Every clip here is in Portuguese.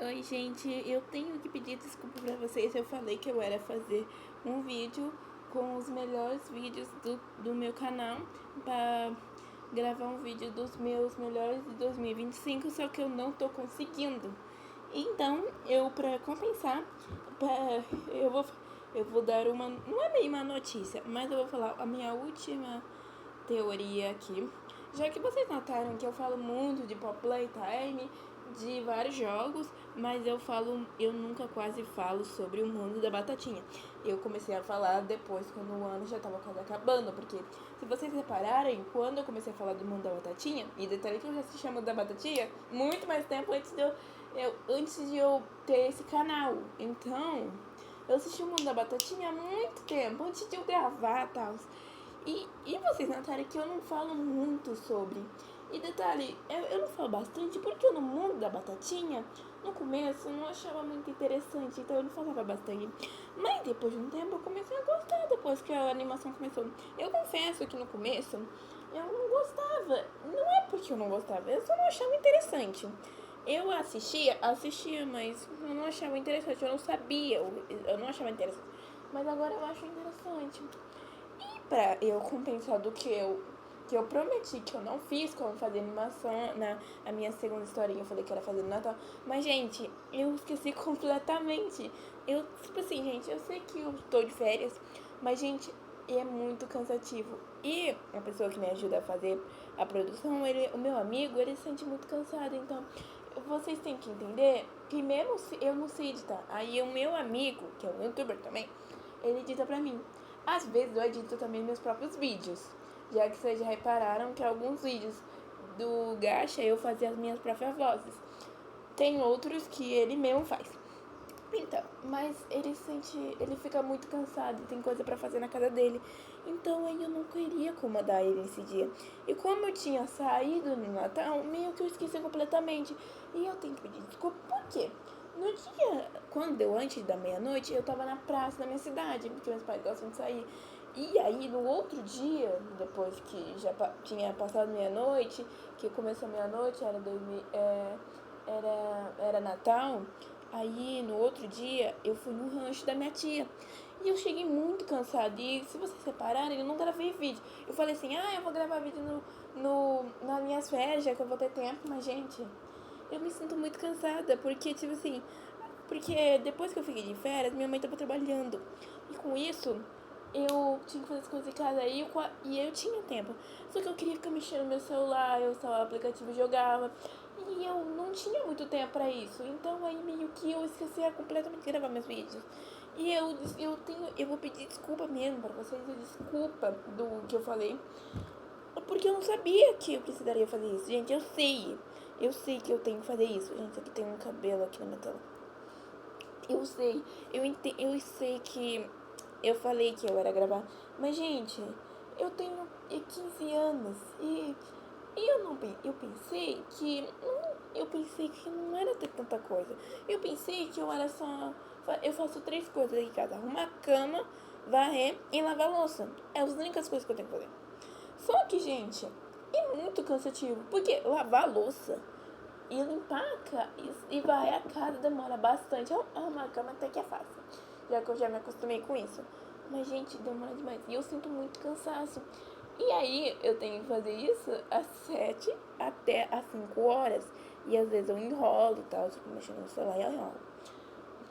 Oi, gente, eu tenho que pedir desculpa pra vocês. Eu falei que eu era fazer um vídeo com os melhores vídeos do meu canal pra gravar um vídeo dos meus melhores de 2025, só que eu não tô conseguindo. Então, pra compensar, pra, eu vou eu vou dar uma, não é bem uma notícia, mas eu vou falar a minha última teoria aqui. Já que vocês notaram que eu falo muito de Pop Playtime, de vários jogos, mas eu nunca quase falo sobre o mundo da batatinha. Eu comecei a falar depois, quando o ano já tava quase acabando, porque se vocês repararem, quando eu comecei a falar do mundo da batatinha, e detalhe que eu já assisti o mundo da batatinha muito mais tempo antes de eu ter esse canal. Então, eu assisti o mundo da batatinha há muito tempo, antes de eu gravar e tal. E vocês notaram que eu não falo muito sobre. E detalhe, eu não falo bastante porque no mundo da batatinha, no começo, eu não achava muito interessante, então eu não falava bastante. Mas depois de um tempo eu comecei a gostar, depois que a animação começou. Eu confesso que no começo eu não gostava. Não é porque eu não gostava, eu só não achava interessante. Eu assistia, mas eu não achava interessante, eu não sabia, eu não achava interessante. Mas agora eu acho interessante. Pra eu compensar do que eu prometi que eu não fiz, como fazer animação na a minha segunda historinha, eu falei que era fazer no Natal. Mas, gente, eu esqueci completamente. Tipo assim, gente, eu sei que eu tô de férias, mas, gente, é muito cansativo. E a pessoa que me ajuda a fazer a produção, o meu amigo, ele se sente muito cansado. Então, vocês têm que entender que mesmo se eu não sei editar, aí o meu amigo, que é um youtuber também, ele edita pra mim. Às vezes eu edito também meus próprios vídeos, já que vocês já repararam que alguns vídeos do Gacha eu fazia as minhas próprias vozes. Tem outros que ele mesmo faz. Então, mas ele fica muito cansado, tem coisa pra fazer na casa dele. Então aí eu não queria acomodar ele nesse dia. E como eu tinha saído no Natal, meio que eu esqueci completamente. E eu tenho que pedir desculpa, por quê? No dia, quando deu antes da meia-noite, eu tava na praça da minha cidade, porque meus pais gostam de sair. E aí, no outro dia, depois que já tinha passado meia-noite, que começou meia-noite, era Natal. Aí, no outro dia, eu fui no rancho da minha tia. E eu cheguei muito cansada. E se vocês repararem, eu não gravei vídeo. Eu falei assim, eu vou gravar vídeo nas minhas férias, já que eu vou ter tempo. Mas, gente, eu me sinto muito cansada. Porque, tipo assim, porque depois que eu fiquei de férias, minha mãe tava trabalhando. E com isso, eu tinha que fazer as coisas em casa e eu tinha tempo. Só que eu queria ficar mexendo no meu celular, eu instalava o aplicativo e jogava. E eu não tinha muito tempo pra isso. Então aí meio que eu esquecia completamente de gravar meus vídeos. E eu vou pedir desculpa mesmo pra vocês, desculpa do que eu falei. Porque eu não sabia que eu precisaria fazer isso. Gente, eu sei que eu tenho que fazer isso. Gente, aqui tem um cabelo aqui na minha tela. Eu sei, eu sei que eu falei que eu era gravar, mas gente, eu tenho 15 anos e eu pensei que não era ter tanta coisa. Eu pensei que eu faço 3 coisas aqui em casa: arrumar a cama, varrer e lavar a louça. É as únicas coisas que eu tenho que fazer. Só que, gente, é muito cansativo, porque lavar a louça e limpar e varrer a casa demora bastante. Arrumar a cama até que é fácil, já que eu já me acostumei com isso. Mas, gente, demora demais. E eu sinto muito cansaço. E aí, eu tenho que fazer isso às 7 até às 5 horas. E às vezes eu enrolo e tal, tipo, mexendo no celular e eu enrolo.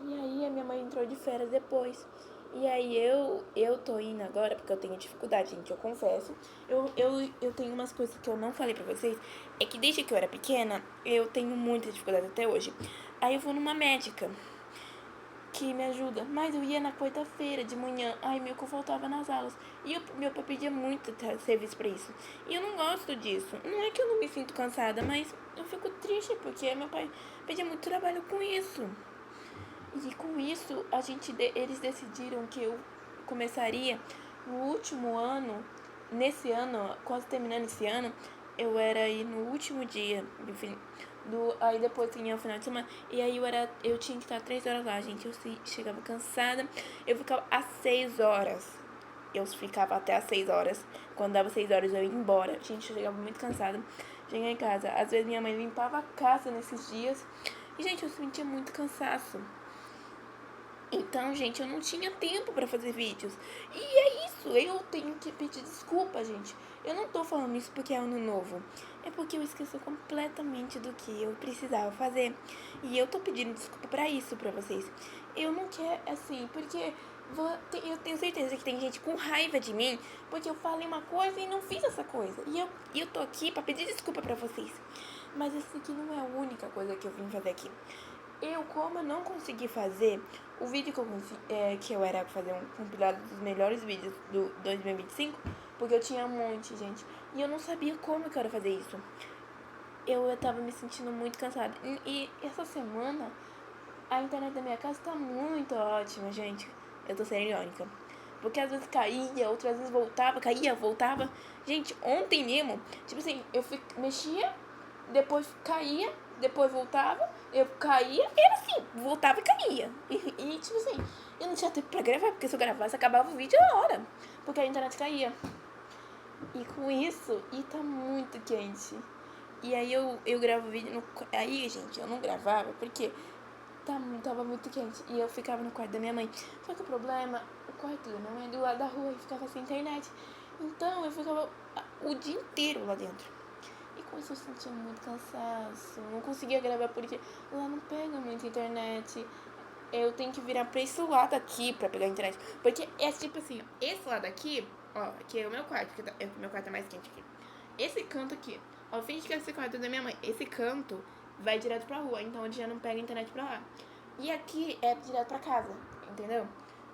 E aí, a minha mãe entrou de férias depois. E aí, eu tô indo agora, porque eu tenho dificuldade, gente, eu confesso. Eu tenho umas coisas que eu não falei pra vocês. É que desde que eu era pequena, eu tenho muita dificuldade até hoje. Aí eu vou numa médica que me ajuda, mas eu ia na quarta-feira de manhã, aí meu que eu faltava nas aulas. E meu pai pedia muito serviço pra isso. E eu não gosto disso. Não é que eu não me sinto cansada, mas eu fico triste porque meu pai pedia muito trabalho com isso. E com isso, eles decidiram que eu começaria no último ano, nesse ano, quase terminando esse ano, eu era aí no último dia, enfim, aí depois tinha o final de semana, e aí eu tinha que estar 3 horas lá, gente, eu chegava cansada, eu ficava às 6 horas, eu ficava até às 6 horas, quando dava 6 horas eu ia embora, gente, eu chegava muito cansada, cheguei em casa, às vezes minha mãe limpava a casa nesses dias, E, gente, eu sentia muito cansaço. Então, gente, eu não tinha tempo pra fazer vídeos. E é isso, eu tenho que pedir desculpa, gente. Eu não tô falando isso porque é ano novo. É porque eu esqueci completamente do que eu precisava fazer. E eu tô pedindo desculpa pra isso, pra vocês. Eu não quero, assim, porque eu tenho certeza que tem gente com raiva de mim porque eu falei uma coisa e não fiz essa coisa. E eu tô aqui pra pedir desculpa pra vocês. Mas essa aqui não é a única coisa que eu vim fazer aqui. Como eu não consegui fazer o vídeo que eu era fazer um compilado dos melhores vídeos do 2025, porque eu tinha um monte, gente, e eu não sabia como que eu ia fazer isso. Eu tava me sentindo muito cansada. E essa semana, a internet da minha casa tá muito ótima, gente. Eu tô sendo irônica. Porque às vezes caía, outras vezes voltava, caía, voltava. Gente, ontem mesmo, tipo assim, mexia, depois caía, depois voltava, eu caía, era assim, voltava e caía. E tipo assim, eu não tinha tempo pra gravar, porque se eu gravasse, acabava o vídeo na hora. Porque a internet caía. E com isso, e tá muito quente. E aí eu gravo vídeo no. Aí, gente, eu não gravava porque tava muito quente. E eu ficava no quarto da minha mãe. Só que o problema, o quarto da minha mãe é do lado da rua e ficava sem internet. Então eu ficava o dia inteiro lá dentro. E com isso eu sentia muito cansaço. Não conseguia gravar porque lá não pega muita internet. Eu tenho que virar pra esse lado aqui pra pegar a internet. Porque é tipo assim, ó, esse lado aqui, ó, aqui é o meu quarto, porque o meu quarto é mais quente aqui. Esse canto aqui, ó, finge que é esse quarto da minha mãe. Esse canto vai direto pra rua, então onde já não pega a internet pra lá. E aqui é direto pra casa, entendeu?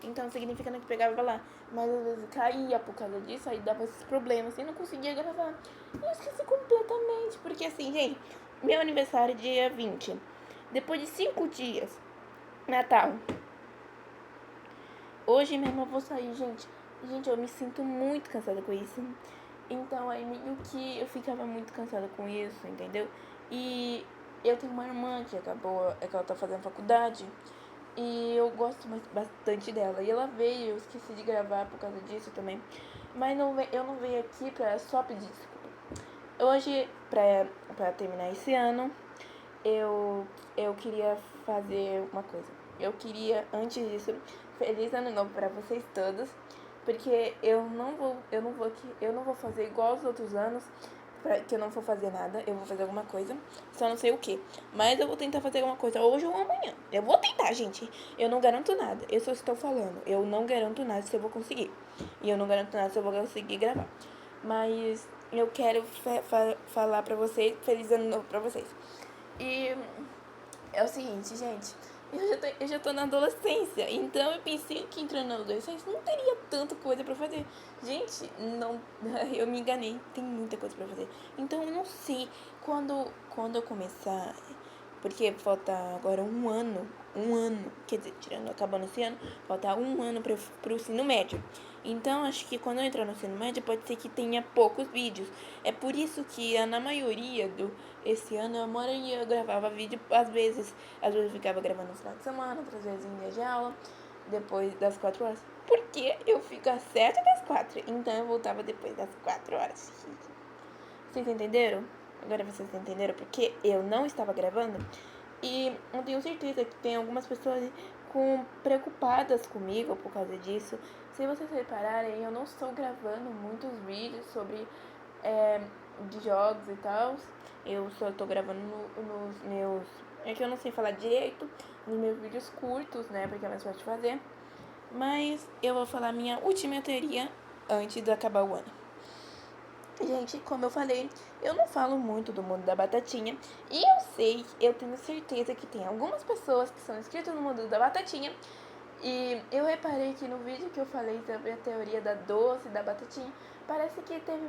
Então significa que pegava pra lá. Mas às vezes caía por causa disso, aí dava esses problemas e não conseguia gravar. E eu esqueci completamente, porque assim, gente, meu aniversário é dia 20. Depois de 5 dias, Natal. Hoje mesmo eu vou sair, gente. Gente, eu me sinto muito cansada com isso. Então aí meio que eu ficava muito cansada com isso, entendeu? E eu tenho uma irmã que que ela tá fazendo faculdade. E eu gosto bastante dela. E ela veio, eu esqueci de gravar por causa disso também. Mas eu não veio aqui só pedir desculpa. Hoje, pra terminar esse ano, eu queria fazer uma coisa. Eu queria, antes disso, feliz ano novo pra vocês todos. Porque eu não vou fazer igual aos outros anos, que eu não vou fazer nada, eu vou fazer alguma coisa, só não sei o que. Mas eu vou tentar fazer alguma coisa hoje ou amanhã. Eu vou tentar, gente. Eu não garanto nada. Eu só estou falando. Eu não garanto nada se eu vou conseguir. E eu não garanto nada se eu vou conseguir gravar. Mas eu quero falar pra vocês, feliz ano novo pra vocês. E é o seguinte, gente. Eu já tô na adolescência, então eu pensei que entrando na adolescência não teria tanta coisa pra fazer. Gente, não, eu me enganei, tem muita coisa pra fazer. Então eu não sei quando eu começar, porque falta agora um ano, quer dizer, acabando esse ano, falta um ano pro ensino médio. Então, acho que quando eu entrar no ensino médio, pode ser que tenha poucos vídeos. É por isso que na maioria esse ano, a maioria eu gravava vídeo, às vezes eu ficava gravando no final de semana, outras vezes em dia de aula, depois das 4 horas. Porque eu fico às 7 das 4, então eu voltava depois das 4 horas. Vocês entenderam? Agora vocês entenderam porque eu não estava gravando? E eu tenho certeza que tem algumas pessoas preocupadas comigo por causa disso. Se vocês repararem, eu não estou gravando muitos vídeos sobre de jogos e tal. Eu só estou gravando nos meus... É que eu não sei falar direito. Nos meus vídeos curtos, né? Porque é mais fácil de fazer. Mas eu vou falar minha última teoria antes de acabar o ano. Gente, como eu falei, eu não falo muito do mundo da batatinha. E eu tenho certeza que tem algumas pessoas que são inscritas no mundo da batatinha. E eu reparei que no vídeo que eu falei sobre a teoria da doce, da batatinha, parece que teve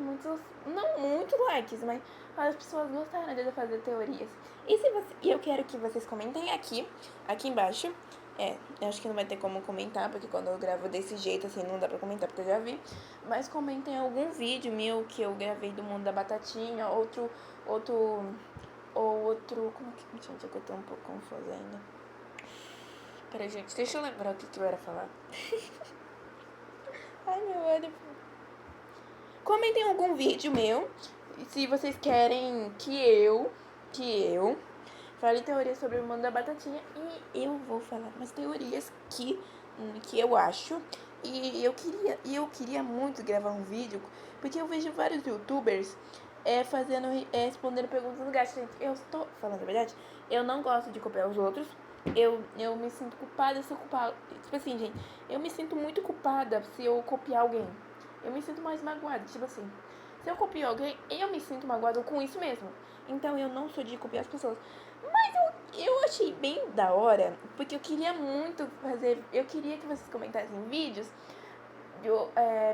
não muitos likes, mas as pessoas gostaram de eu fazer teorias. E eu quero que vocês comentem aqui embaixo. Eu acho que não vai ter como comentar, porque quando eu gravo desse jeito, assim, não dá pra comentar, porque eu já vi. Mas comentem algum vídeo meu que eu gravei do mundo da batatinha, ou outro, como que, gente, é que eu tô um pouco confusa ainda. Peraí, gente, deixa eu lembrar o que eu era falar. Ai, meu olho. Comentem algum vídeo meu, se vocês querem que eu fale teorias sobre o mundo da batatinha. E eu vou falar umas teorias que eu acho. E eu queria muito gravar um vídeo, porque eu vejo vários youtubers respondendo perguntas no gato. Gente, eu estou falando a verdade, eu não gosto de copiar os outros. Eu me sinto culpada se eu culpar. Tipo assim, gente, eu me sinto muito culpada se eu copiar alguém. Eu me sinto mais magoada, tipo assim. Se eu copio alguém, eu me sinto magoada com isso mesmo. Então eu não sou de copiar as pessoas. Mas eu achei bem da hora, porque eu queria muito fazer. Eu queria que vocês comentassem vídeos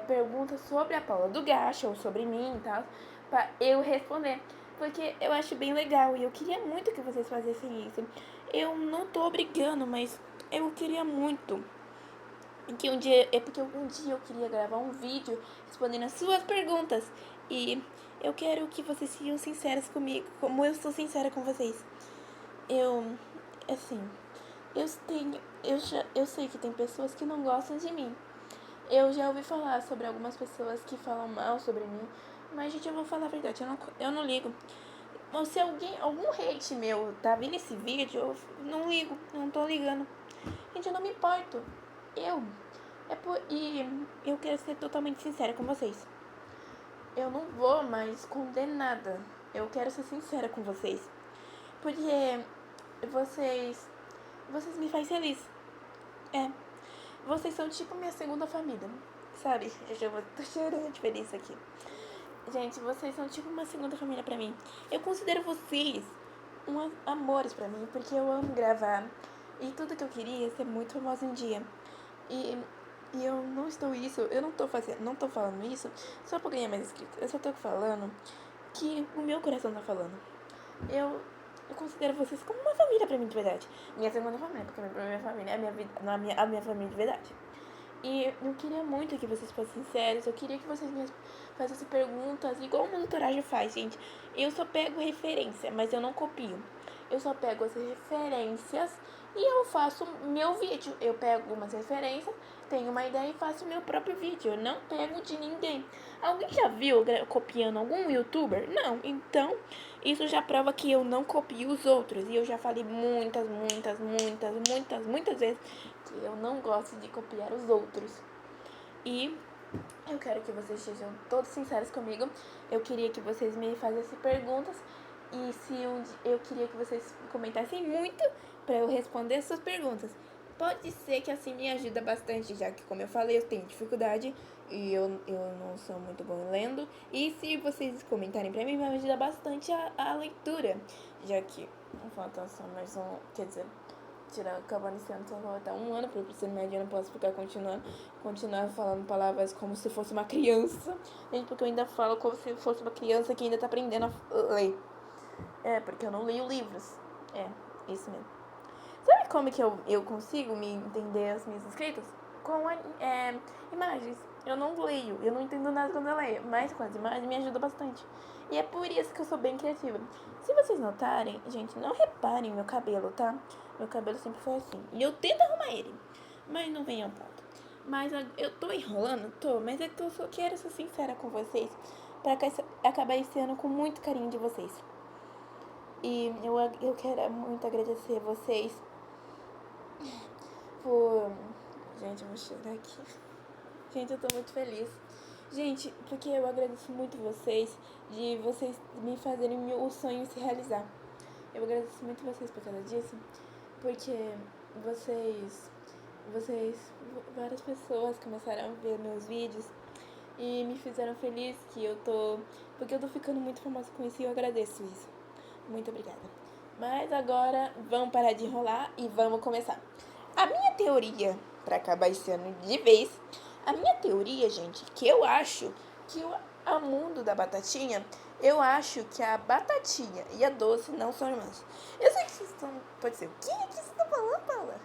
perguntas sobre a Paula do Gacha ou sobre mim e tal, pra eu responder. Porque eu acho bem legal e eu queria muito que vocês fizessem isso. Eu não tô obrigando, mas eu queria muito. Que um dia, porque um dia eu queria gravar um vídeo respondendo as suas perguntas. E eu quero que vocês sejam sinceros comigo, como eu sou sincera com vocês. Assim, eu sei que tem pessoas que não gostam de mim. Eu já ouvi falar sobre algumas pessoas que falam mal sobre mim, mas, gente, eu vou falar a verdade, eu não ligo. Ou se algum hate meu tá vendo esse vídeo, eu não ligo, não tô ligando. Gente, eu não me importo. Eu, e eu quero ser totalmente sincera com vocês. Eu não vou mais esconder nada. Eu quero ser sincera com vocês. Porque vocês me fazem feliz. É. Vocês são tipo minha segunda família, sabe? Tô chorando de feliz aqui. Gente, vocês são tipo uma segunda família pra mim. Eu considero vocês amores pra mim, porque eu amo gravar. E tudo que eu queria é ser muito famosa um dia. E, eu não tô falando isso só pra ganhar mais inscritos. Eu só tô falando que o meu coração tá falando. Eu considero vocês como uma família pra mim de verdade. Minha segunda família, porque a minha família é a minha família de verdade. E eu queria muito que vocês fossem sinceros. Eu queria que vocês me fizessem perguntas, igual o monitoragem faz, gente. Eu só pego referência, mas eu não copio. Eu só pego as referências e eu faço meu vídeo. Eu pego algumas referências, tenho uma ideia e faço meu próprio vídeo. Eu não pego de ninguém. Alguém já viu copiando algum youtuber? Não. Então, isso já prova que eu não copio os outros. E eu já falei muitas vezes que eu não gosto de copiar os outros. E eu quero que vocês sejam todos sinceros comigo. Eu queria que vocês me fizessem perguntas. E eu queria que vocês comentassem muito para eu responder as suas perguntas. Pode ser que assim me ajuda bastante, já que, como eu falei, eu tenho dificuldade e eu não sou muito bom lendo. E se vocês comentarem pra mim, vai ajudar bastante a leitura, já que falta só mais um, quer dizer, acabando esse ano, só vai voltar um ano pro ensino médio, eu não posso ficar continuar falando palavras como se fosse uma criança. Gente, porque eu ainda falo como se fosse uma criança que ainda tá aprendendo a ler. Porque eu não leio livros. Isso mesmo. Sabe como que eu consigo me entender as minhas escritas? Com imagens. Eu não leio, eu não entendo nada quando eu leio, mas com as imagens me ajuda bastante. E é por isso que eu sou bem criativa. Se vocês notarem, gente, não reparem meu cabelo, tá? Meu cabelo sempre foi assim. E eu tento arrumar ele, mas não vem ao ponto. Mas eu tô enrolando? Tô, mas é que eu só quero ser sincera com vocês pra acabar esse ano com muito carinho de vocês. E eu quero muito agradecer vocês por... Gente, eu vou chorar aqui. Gente, eu tô muito feliz. Gente, porque eu agradeço muito vocês, de vocês me fazerem o sonho se realizar. Eu agradeço muito vocês por causa disso, porque várias pessoas começaram a ver meus vídeos e me fizeram feliz porque eu tô ficando muito famosa com isso e eu agradeço isso. Muito obrigada. Mas agora vamos parar de enrolar e vamos começar. A minha teoria, pra acabar esse ano de vez, a minha teoria, gente, que eu acho que o mundo da batatinha, eu acho que a batatinha e a doce não são irmãs. Eu sei que vocês estão... Pode ser, o que você está falando, Paula?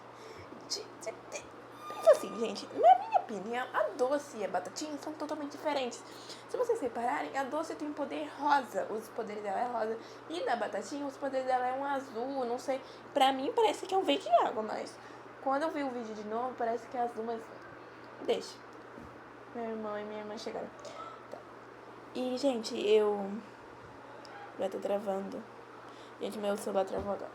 Pensa assim, gente, na minha opinião, a doce e a batatinha são totalmente diferentes. Se vocês repararem, a doce tem um poder rosa, os poderes dela é rosa. E da batatinha, os poderes dela é um azul, não sei. Pra mim parece que é um verde água, mas quando eu vi o vídeo de novo, parece que é azul, mas deixa. Meu irmão e minha irmã chegaram. Tá. E, gente, eu já tô travando. Gente, meu celular travou agora.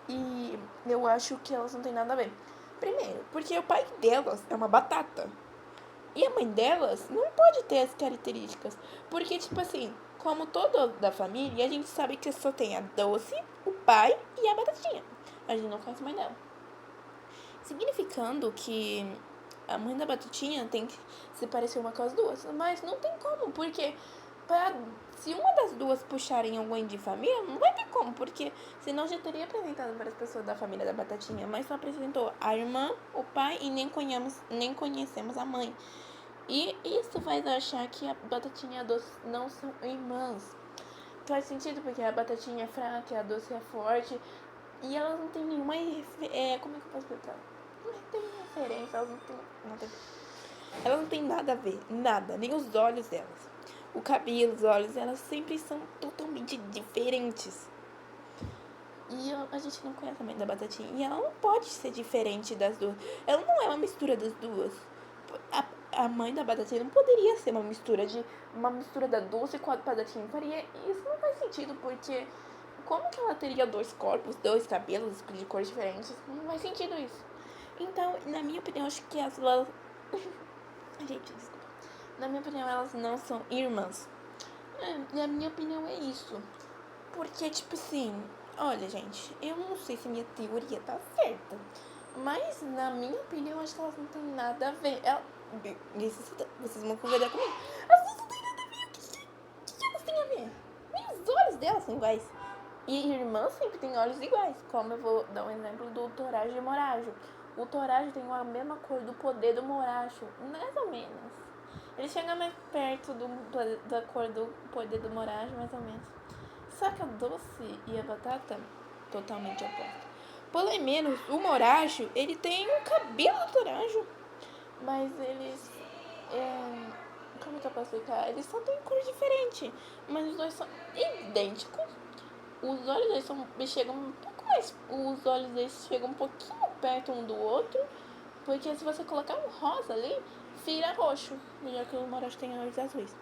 E eu acho que elas não têm nada a ver. Primeiro, porque o pai delas é uma batata. E a mãe delas não pode ter as características. Porque, tipo assim, como todo da família, a gente sabe que só tem a Doce, o pai e a Batatinha. A gente não conhece a mãe dela. Significando que a mãe da Batatinha tem que se parecer uma com as duas. Mas não tem como, porque se uma das duas puxarem alguém de família, não vai ter como, porque senão já teria apresentado várias pessoas da família da Batatinha, mas só apresentou a irmã, o pai e nem conhecemos a mãe. E isso faz achar que a Batatinha e a Doce não são irmãs. Faz sentido, porque a Batatinha é fraca e a Doce é forte. E elas não têm nenhuma. Como é que eu posso explicar? Não tem referência, elas não têm nada a ver, nada, nem os olhos delas. O cabelo, os olhos, elas sempre são totalmente diferentes. E a gente não conhece a mãe da Batatinha. E ela não pode ser diferente das duas. Ela não é uma mistura das duas. A mãe da Batatinha não poderia ser uma mistura da Doce com a Batatinha. Isso não faz sentido, porque como que ela teria dois corpos, dois cabelos de cores diferentes? Não faz sentido isso. Então, na minha opinião, acho que elas... Gente, desculpa. Na minha opinião, elas não são irmãs. Na minha opinião, é isso. Porque, tipo assim... Olha, gente, eu não sei se minha teoria tá certa. Mas, na minha opinião, acho que elas não têm nada a ver. Vocês vão concordar comigo. Elas não têm nada a ver. O que elas têm a ver? Nem os olhos delas são iguais. E irmãs sempre têm olhos iguais. Como eu vou dar um exemplo do Torajo e Morajo. O Torajo tem a mesma cor do poder do Moracho. Mais ou menos. Ele chega mais perto da cor do poder do Morajo, mais ou menos. Só que a Doce e a Batata, totalmente opostas. Pelo menos, o Moracho, ele tem um cabelo do Torajo. Mas eles... como que eu posso explicar? Eles só têm cor diferente. Mas os dois são idênticos. Os olhos deles chegam um pouco mais... Os olhos deles chegam um pouquinho perto um do outro. Porque se você colocar um rosa ali, vira roxo. Já que o Moracho tem olhos azuis.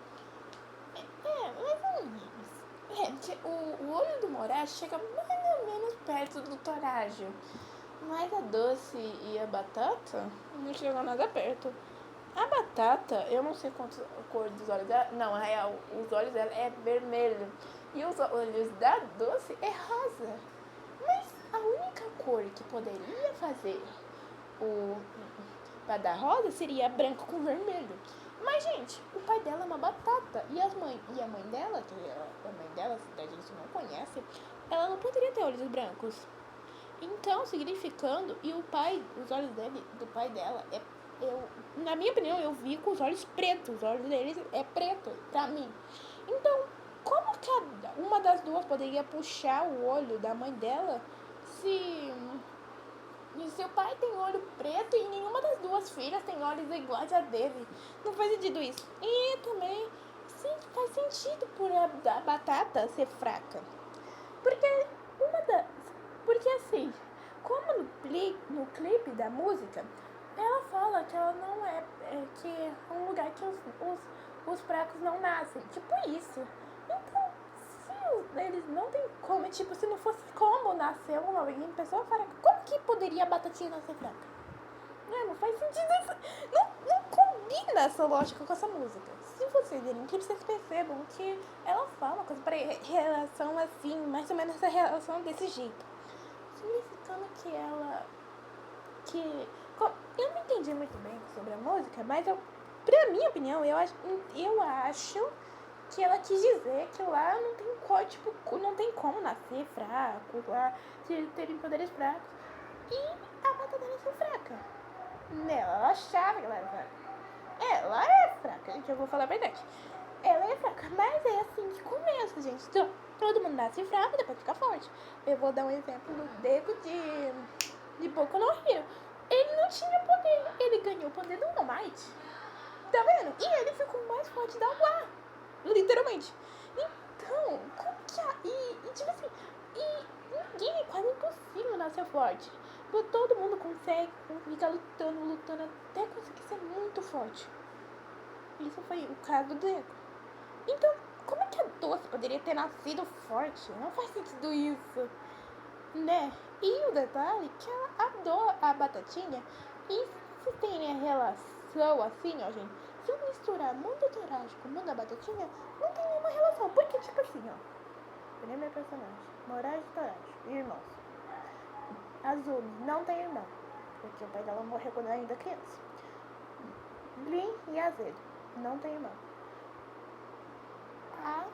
Mais ou menos. O olho do Moracho chega mais ou menos perto do Torajo. Mas a Doce e a Batata não chegam nada perto. A Batata, eu não sei quanto a cor dos olhos dela. Não, na real, os olhos dela é vermelho. E os olhos da Doce é rosa. Mas a única cor que poderia fazer pra dar rosa seria branco com vermelho. Mas, gente, o pai dela é uma batata. E a mãe dela, que a mãe dela, a gente não conhece, ela não poderia ter olhos brancos. Então, significando, e os olhos do pai dela, na minha opinião, eu vi com os olhos pretos. Os olhos deles é preto, pra mim. Então, como que uma das duas poderia puxar o olho da mãe dela se seu pai tem olho preto e nenhuma das duas filhas tem olhos iguais a dele? Não faz sentido isso. E também, sim, faz sentido por a Batata ser fraca. Porque assim, como no clipe da música, ela fala que ela não que é um lugar que os fracos não nascem. Tipo isso. Então, se eles não tem como, tipo, se não fosse como nascer uma pessoa fraca, como que poderia a Batatinha nascer fraca? Não faz sentido isso. Não combina essa lógica com essa música. Se vocês verem que vocês percebam que ela fala uma coisa para relação assim, mais ou menos essa relação desse jeito. Significando que eu não entendi muito bem sobre a música, mas pra minha opinião, eu acho que ela quis dizer que lá não tem não tem como nascer fraco, lá terem poderes fracos. E a Batata nasceu fraca. Ela achava que ela era fraca. Ela é fraca, gente, eu vou falar a verdade. Ela é fraca, mas é assim que começa, gente. Então, todo mundo nasce fraco, depois fica forte. Eu vou dar um exemplo do dedo de Boku no Hero. Ele não tinha poder, ele ganhou o poder do All Might. Tá vendo? E ele ficou mais forte da Wa. Literalmente. Então, como que tipo assim, ninguém, é quase impossível nascer forte. Porque todo mundo consegue ficar lutando até conseguir ser muito forte. Isso foi o caso do Deco. Então, como é que a Doce poderia ter nascido forte? Não faz sentido isso, né? E o detalhe é que ela adora a Batatinha. E se tem a relação assim, ó, gente, se eu misturar Mundo Torajo com Mundo da Batatinha, não tem nenhuma relação. Porque, tipo assim, ó, primeiro personagem, Moraes e Torajo, irmãos. Azumi não tem irmão, porque o pai dela morreu quando ela ainda era criança. Blin e Azedo não tem irmão. A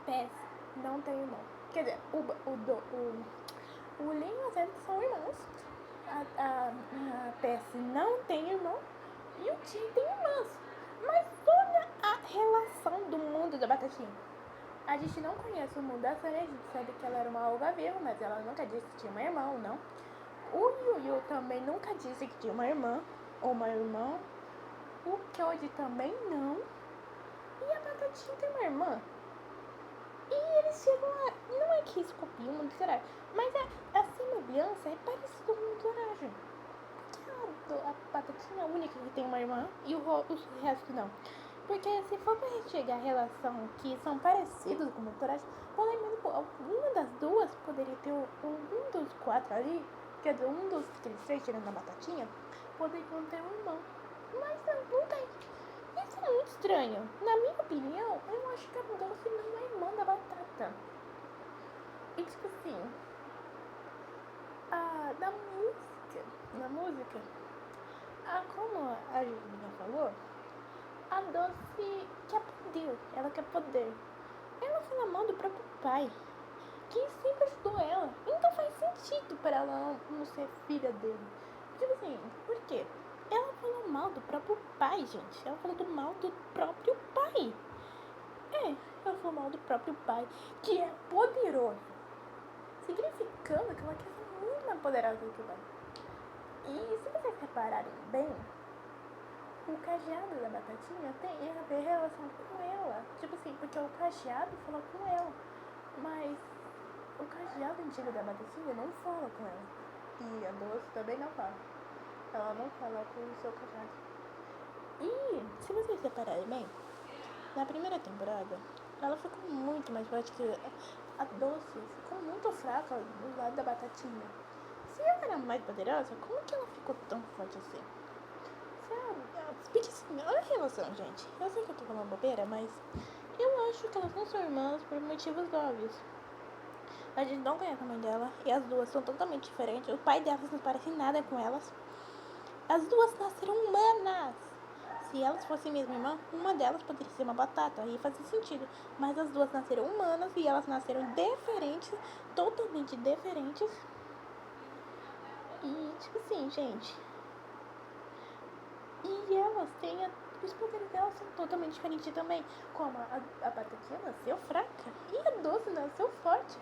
Pes não tem irmão. Quer dizer, o Lin e o Azedo são irmãos. A Pes não tem irmão. E o Tim tem irmãs. Mas olha a relação do mundo da Batatinha. A gente não conhece o mundo da Sunny, a gente sabe que ela era uma alga viva, mas ela nunca disse que tinha uma irmã ou não. O Yu também nunca disse que tinha uma irmã ou uma irmã. O Kyoji também não. E a Batatinha tem uma irmã. E eles chegam a... Não é que eles copiam o mundo Torajo, mas a semelhança é parecida com o mundo Torajo. Porque a Batatinha é a única que tem uma irmã e o resto não. Porque se for pra gente chegar à relação que são parecidos com o Torajo, uma das duas poderia ter um dos quatro ali, quer dizer, um dos três tirando a Batatinha, poderiam ter um irmão. Mas não tem. Isso é muito estranho. Na minha opinião, eu acho que a Doce não é irmã da Batata. E tipo assim, na música, como a Julinha falou, a Doce quer poder, ela quer poder. Ela fala mal do próprio pai, que sempre ajudou ela. Então faz sentido para ela não ser filha dele. Tipo assim, por quê? Ela falou mal do próprio pai, gente. Ela falou mal do próprio pai. Ela falou mal do próprio pai, que é poderoso. Significando que ela quer ser muito mais poderosa do que o pai. E se vocês repararem bem, o cajado da Batatinha tem a ver relação com ela. Tipo assim, porque o cajado fala com ela. Mas o cajado antigo da Batatinha não fala com ela. E a Doce também não fala. Ela não fala com o seu cajado. E se vocês repararem bem, na primeira temporada, ela ficou muito mais forte que a Doce. Ficou muito fraca do lado da Batatinha. Se ela era mais poderosa, como que ela ficou tão forte assim? Porque assim, olha a relação, gente. Eu sei que eu tô falando bobeira, mas eu acho que elas não são irmãs por motivos óbvios. A gente não conhece a mãe dela e as duas são totalmente diferentes. O pai delas não parece nada com elas. As duas nasceram humanas. Se elas fossem mesmo irmã, uma delas poderia ser uma batata, aí fazia sentido. Mas as duas nasceram humanas e elas nasceram diferentes, totalmente diferentes. E tipo assim, gente. E elas têm os poderes delas são totalmente diferentes também. Como a Batatinha nasceu fraca e a Doce nasceu forte.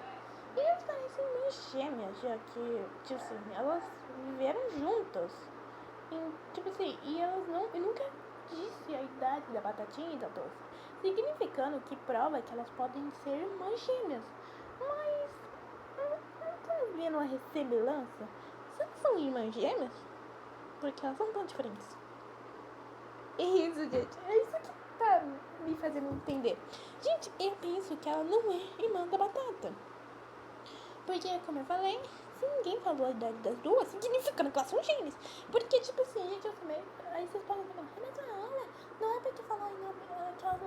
E elas parecem meio gêmeas, já que, tipo assim, elas viveram juntas. E, tipo assim, e elas eu nunca disse a idade da Batatinha e da Doce. Significando que prova que elas podem ser irmãs gêmeas. Mas não estamos vendo uma semelhança? Se elas são irmãs gêmeas, porque elas são tão diferentes. Isso, gente. É isso que tá me fazendo entender. Gente, eu penso que ela não é irmã da Batata. Porque, como eu falei, se ninguém falou a idade das duas, significando que elas são gêmeas. Porque, tipo assim, gente, eu também... Aí vocês podem falar, mas olha, não é porque falar que elas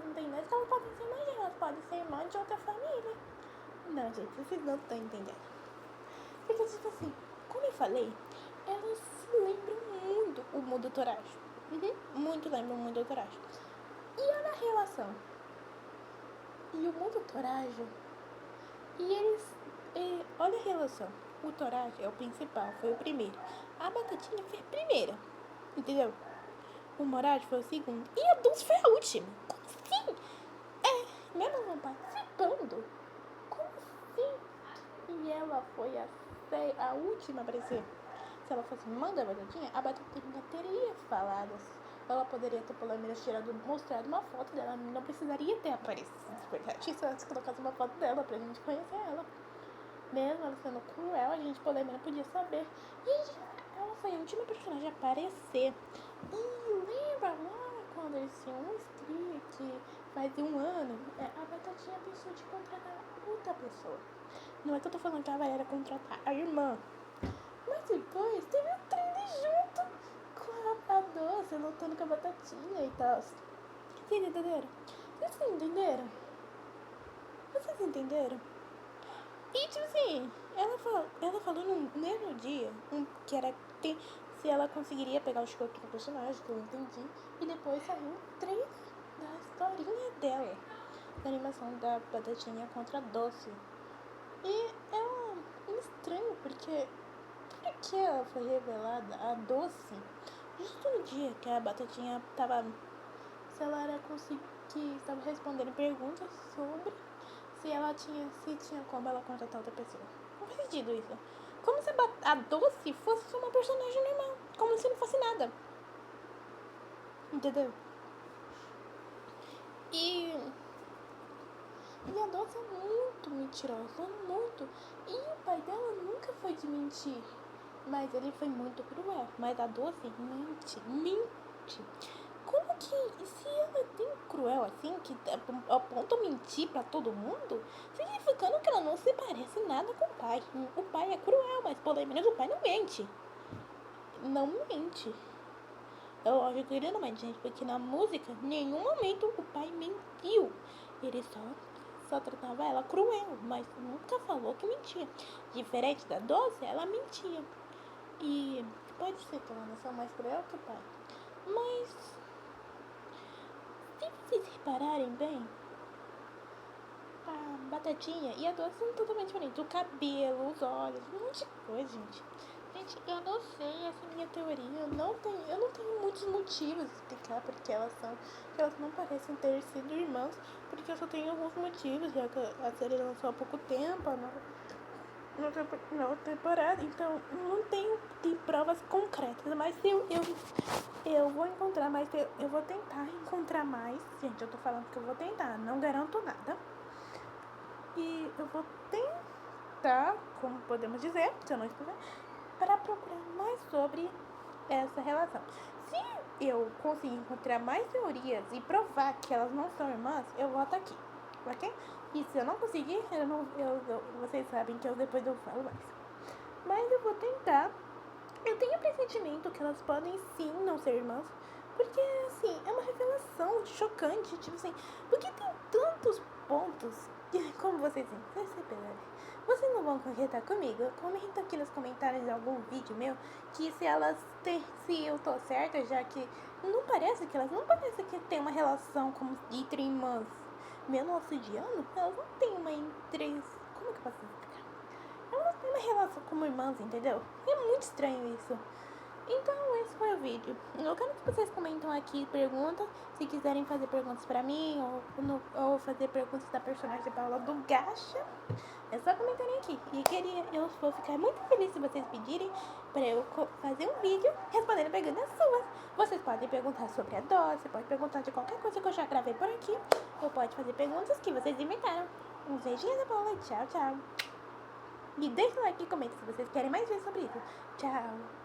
não têm idade, que elas podem ser irmãs gêmeas. Elas podem ser irmãs de outra família. Não, gente, vocês não estão entendendo. Porque, tipo assim, como eu falei, elas se lembram muito o mundo Torajo. Muito lembram o mundo Torajo. E olha a relação. E o mundo Torajo. E eles... olha a relação. O Torajo é o principal, foi o primeiro. A Batatinha foi a primeira. Entendeu? O Morajo foi o segundo. E a Dulce foi a última. Como assim? Mesmo não participando. Como assim? E ela foi a última a aparecer. Se ela fosse irmã da Batatinha, a Batatinha teria falado. Ela poderia ter pelo menos mostrado uma foto dela. Não precisaria ter aparecido. Se ela colocasse uma foto dela pra gente conhecer ela. Mesmo ela sendo cruel, a gente pelo menos podia saber. E ela foi a última personagem a aparecer. E lembra lá quando eles tinham um streak faz um ano, a Batatinha pensou de contratar outra pessoa. Não é que eu tô falando que ela era contratar a irmã. Mas depois teve um treino junto com a Doce, lutando com a Batatinha e tal. Vocês entenderam? Vocês entenderam? Vocês entenderam? E tipo assim, ela falou no mesmo dia que era se ela conseguiria pegar o Chicote do personagem, que eu entendi. E depois saiu um trailer da historinha dela, da animação da Batatinha contra a Doce. E é estranho porque por que ela foi revelada, a Doce, justo no dia que a Batatinha tava, se ela era que estava respondendo perguntas sobre se tinha como ela contratar outra pessoa. Não faz sentido isso. Como se a Doce fosse uma personagem normal, como se não fosse nada. Entendeu? E a Doce é muito mentirosa, muito. E o pai dela nunca foi de mentir, mas ele foi muito cruel. Mas a Doce mente. Como que, se ela é tão cruel assim, que a ponto de mentir pra todo mundo, significando que ela não se parece nada com o pai. O pai é cruel, mas pelo menos o pai não mente. Não mente. É lógico que ele não mente, gente, porque na música, em nenhum momento o pai mentiu. Ele só tratava ela cruel, mas nunca falou que mentia. Diferente da Doce, ela mentia. E pode ser que ela não seja mais cruel que o pai. Mas, se vocês repararem bem, a Batatinha e a Doce são totalmente diferentes. O cabelo, os olhos, um monte de coisa, gente. Gente, eu não sei, essa é a minha teoria. Eu não tenho muitos motivos de explicar porque elas não parecem ter sido irmãs. Porque eu só tenho alguns motivos, já que a série lançou há pouco tempo, na temporada. Então, não tenho provas concretas. Mas eu vou encontrar mais, eu vou tentar encontrar mais. Gente, eu tô falando que eu vou tentar, não garanto nada. E eu vou tentar, como podemos dizer, se eu não estiver, para procurar mais sobre essa relação. Se eu conseguir encontrar mais teorias e provar que elas não são irmãs, eu volto aqui, ok? E se eu não conseguir, vocês sabem que depois eu falo mais. Mas eu vou tentar. Eu tenho pressentimento que elas podem sim não ser irmãs, porque assim, é uma revelação chocante, tipo assim, porque tem tantos pontos, como vocês perceberam. Vocês não vão concordar comigo? Comenta aqui nos comentários de algum vídeo meu que se eu tô certa, já que não parece que tem uma relação como entre irmãs. Meu nosso Diano, elas não têm uma entre. Como que eu posso explicar? Elas têm uma relação como irmãs, entendeu? É muito estranho isso. Então, esse foi o vídeo. Eu quero que vocês comentam aqui, perguntam, se quiserem fazer perguntas pra mim, ou fazer perguntas da personagem Paula do Gacha. É só comentarem aqui. E eu vou ficar muito feliz se vocês pedirem pra eu fazer um vídeo respondendo perguntas suas. Vocês podem perguntar sobre a Doce, pode perguntar de qualquer coisa que eu já gravei por aqui, ou pode fazer perguntas que vocês inventaram. Um beijinho da Paula, tchau, tchau. E deixa o like e comenta se vocês querem mais ver sobre isso. Tchau.